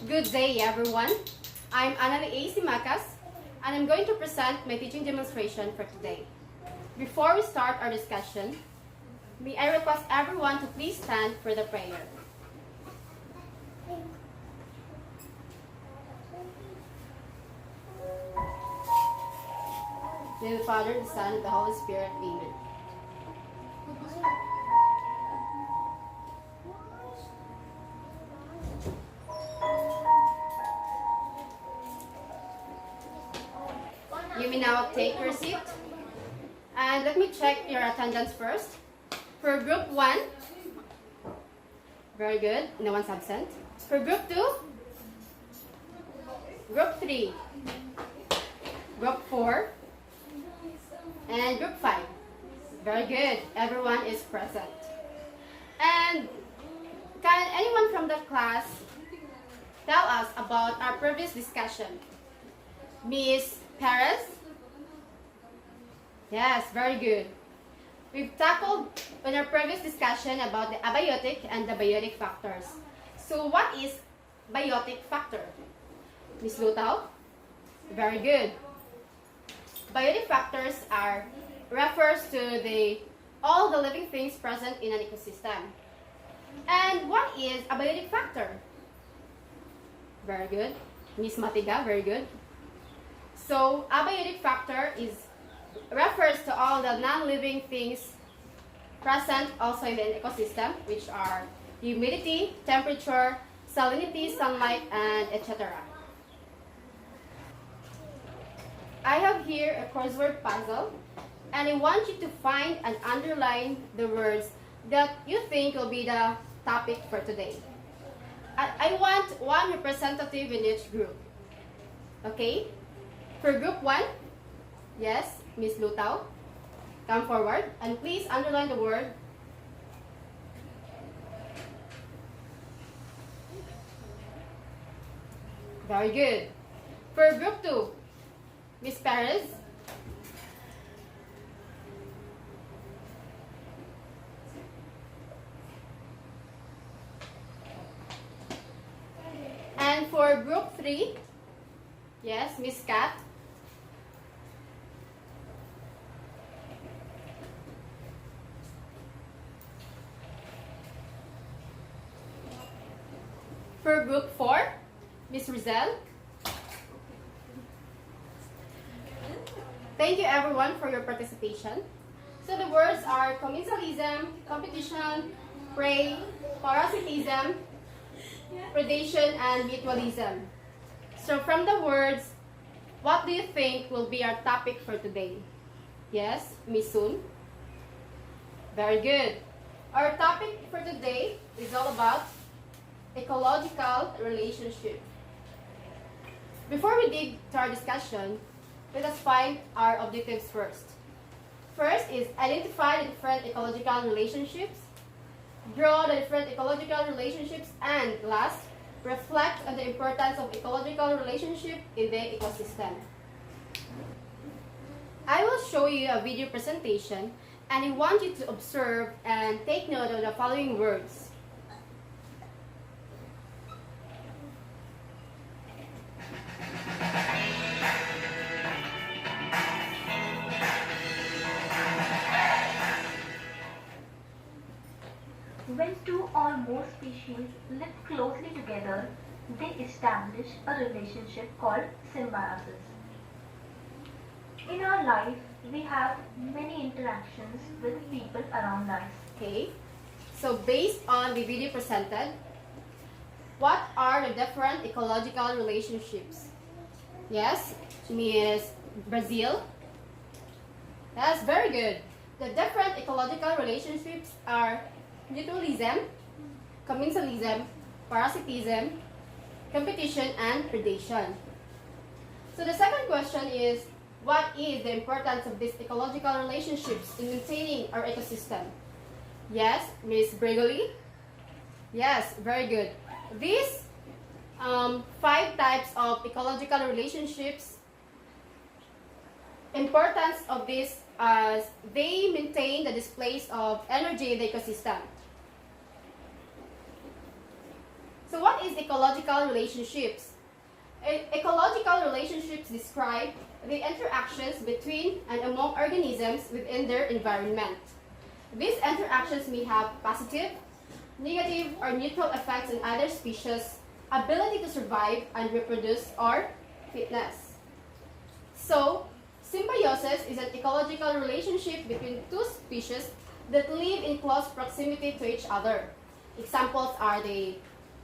Good day, everyone. I'm Annalie A. Simacas, and I'm going to present my teaching demonstration for today. Before we start our discussion, may I request everyone to please stand for the prayer. In the name of the Father, the Son, and the Holy Spirit. Amen. You may now take your seat. And let me check your attendance first. For group 1, very good, no one's absent. For group 2, group 3, group 4, and group 5. Very good, everyone is present. And can anyone from the class tell us about our previous discussion? Miss Perez? Yes, very good. We've tackled in our previous discussion about the abiotic and the biotic factors. So what is biotic factor? Miss Lutao? Very good. Biotic factors refers to all the living things present in an ecosystem. And what is a biotic factor? Very good. Miss Matiga, very good. So abiotic factor refers to all the non-living things present also in the ecosystem, which are humidity, temperature, salinity, sunlight, and etc. I have here a crossword puzzle, and I want you to find and underline the words that you think will be the topic for today. I want one representative in each group. Okay? For group 1, yes, Miss Lutao, come forward and please underline the word. Very good. For group 2, Miss Perez. And for group 3, yes, Miss Kat. For group 4, Miss Rizel. Thank you everyone for your participation. So the words are commensalism, competition, prey, parasitism, predation, and mutualism. So from the words, what do you think will be our topic for today? Yes, Miss Sun? Very good. Our topic for today is all about ecological relationship. Before we dig to our discussion, let us find our objectives first. First is identify the different ecological relationships, draw the different ecological relationships, and last, reflect on the importance of ecological relationship in the ecosystem. I will show you a video presentation, and I want you to observe and take note of the following words. When two or more species live closely together, they establish a relationship called symbiosis. In our life, we have many interactions with people around us. Okay, so based on the video presented, what are the different ecological relationships? Yes, Miss Brazil. That's very good. The different ecological relationships are mutualism, commensalism, parasitism, competition, and predation. So the second question is, what is the importance of these ecological relationships in maintaining our ecosystem? Yes, Miss Bregoli? Yes, very good. These 5 types of ecological relationships, importance of this as they maintain the displays of energy in the ecosystem. So what is ecological relationships? Ecological relationships describe the interactions between and among organisms within their environment. These interactions may have positive, negative, or neutral effects on other species' ability to survive and reproduce or fitness. So, symbiosis is an ecological relationship between two species that live in close proximity to each other. Examples are the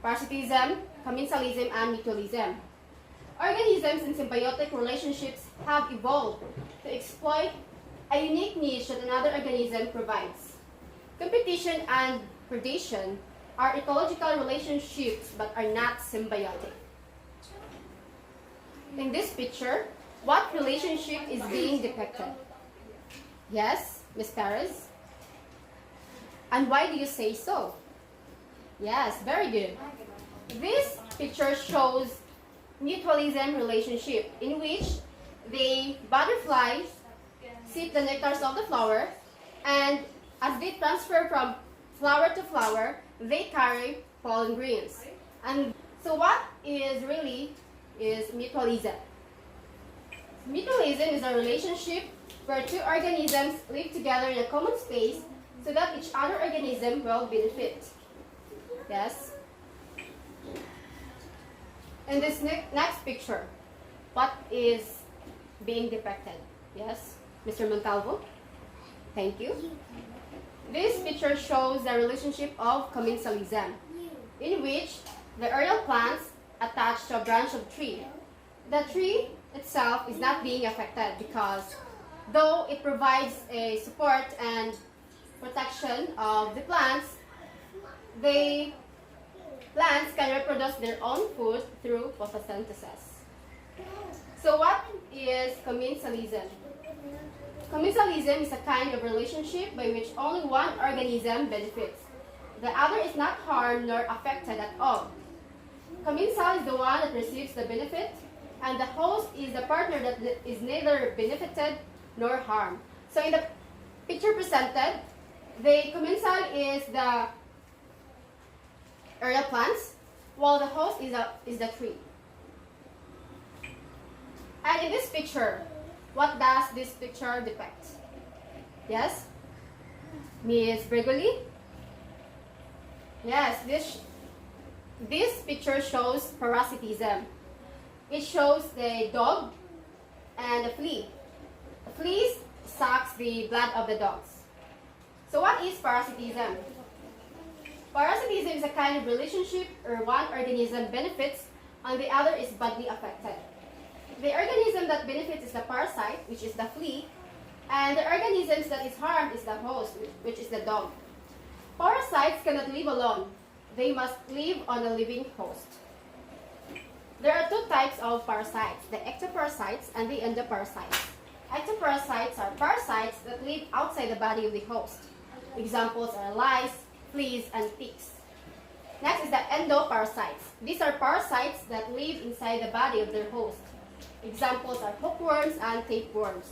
parasitism, commensalism, and mutualism. Organisms in symbiotic relationships have evolved to exploit a unique niche that another organism provides. Competition and predation are ecological relationships but are not symbiotic. In this picture, what relationship is being depicted? Yes, Ms. Perez? And why do you say so? Yes, very good. This picture shows mutualism relationship in which the butterflies sip the nectars of the flower, and as they transfer from flower to flower, they carry pollen grains. And so what is really is mutualism? Mutualism is a relationship where two organisms live together in a common space so that each other organism will benefit. Yes? In this next picture, what is being depicted? Yes, Mr. Montalvo? Thank you. This picture shows the relationship of commensalism, in which the aerial plants attach to a branch of tree. The tree itself is not being affected because though it provides a support and protection of the plants, the plants can reproduce their own food through photosynthesis. So what is commensalism? Commensalism is a kind of relationship by which only one organism benefits. The other is not harmed nor affected at all. Commensal is the one that receives the benefit, and the host is the partner that is neither benefited nor harmed. So in the picture presented, the commensal is the aerial plants, while the host is the tree. And in this picture, what does this picture depict? Yes? Ms. Bregoli? Yes, this picture shows parasitism. It shows the dog and the flea. The flea sucks the blood of the dogs. So what is parasitism? Parasitism is a kind of relationship where one organism benefits and the other is badly affected. The organism that benefits is the parasite, which is the flea, and the organism that is harmed is the host, which is the dog. Parasites cannot live alone. They must live on a living host. There are two types of parasites, the ectoparasites and the endoparasites. Ectoparasites are parasites that live outside the body of the host. Examples are lice, fleas, and ticks. Next is the endoparasites. These are parasites that live inside the body of their host. Examples are hookworms and tapeworms.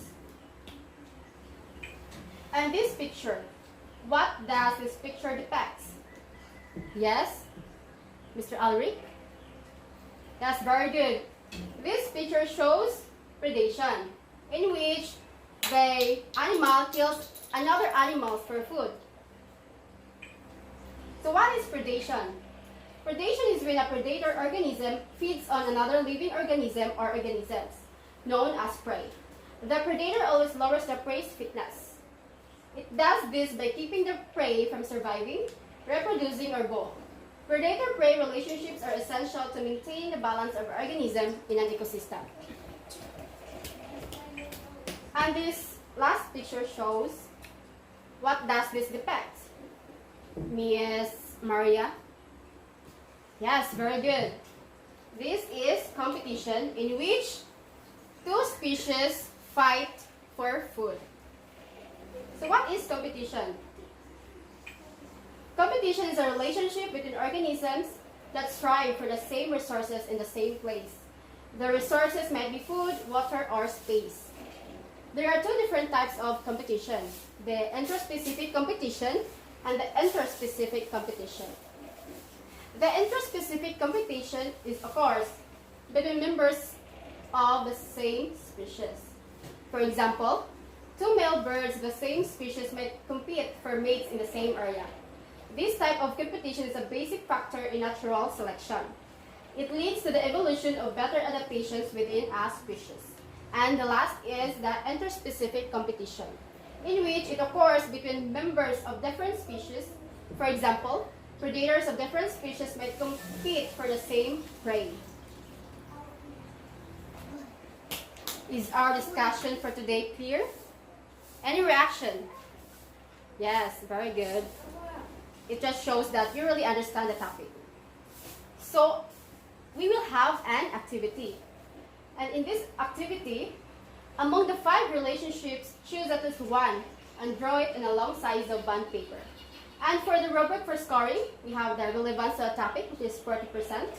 And this picture, what does this picture depict? Yes? Mr. Ulrich? That's very good. This picture shows predation, in which the animal kills another animal for food. So what is predation? Predation is when a predator organism feeds on another living organism or organisms, known as prey. The predator always lowers the prey's fitness. It does this by keeping the prey from surviving, reproducing, or both. Predator-prey relationships are essential to maintain the balance of organism in an ecosystem. And this last picture shows what does this depict? Miss Maria? Yes, very good. This is competition in which two species fight for food. So what is competition? Competition is a relationship between organisms that strive for the same resources in the same place. The resources might be food, water, or space. There are two different types of competition, the intraspecific competition and the interspecific competition. The interspecific competition is, of course, between members of the same species. For example, two male birds of the same species might compete for mates in the same area. This type of competition is a basic factor in natural selection. It leads to the evolution of better adaptations within a species. And the last is the interspecific competition, in which it occurs between members of different species. For example, predators of different species might compete for the same prey. Is our discussion for today clear? Any reaction? Yes, very good. It just shows that you really understand the topic. So, we will have an activity. And in this activity, among the 5 relationships, choose at least one and draw it in a long size of bond paper. And for the rubric for scoring, we have the relevance of the topic, which is 40%.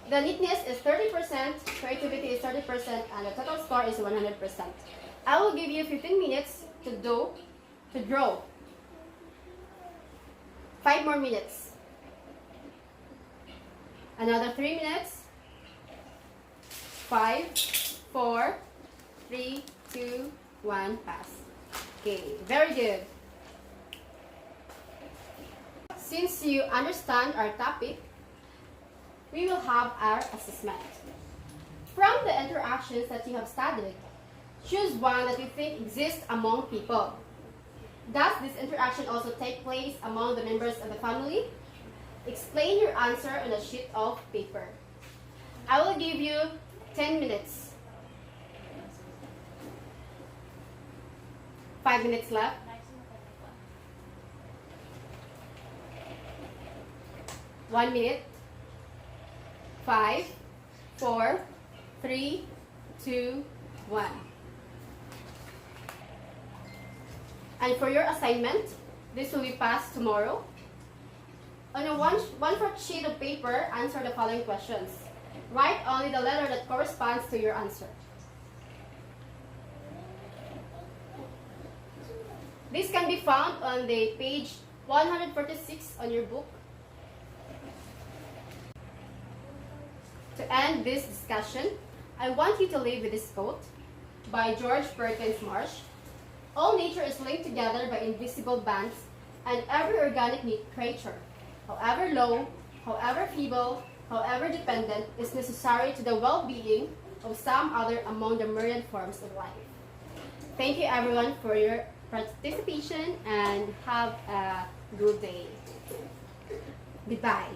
The neatness is 30%, creativity is 30%, and the total score is 100%. I will give you 15 minutes to draw. 5 more minutes. Another 3 minutes. 5, 4, 3, 2, 1, pass. Okay, very good. Since you understand our topic, we will have our assessment. From the interactions that you have studied, choose one that you think exists among people. Does this interaction also take place among the members of the family? Explain your answer on a sheet of paper. I will give you 10 minutes. 5 minutes left. 1 minute. 5, 4, 3, 2, 1. And for your assignment, this will be passed tomorrow. On a one-fourth sheet of paper, answer the following questions. Write only the letter that corresponds to your answer. This can be found on the page 146 on your book. To end this discussion, I want you to leave with this quote by George Perkins Marsh. All nature is linked together by invisible bands, and every organic creature, however low, however feeble, however dependent, is necessary to the well-being of some other among the myriad forms of life. Thank you everyone for your participation and have a good day. Goodbye.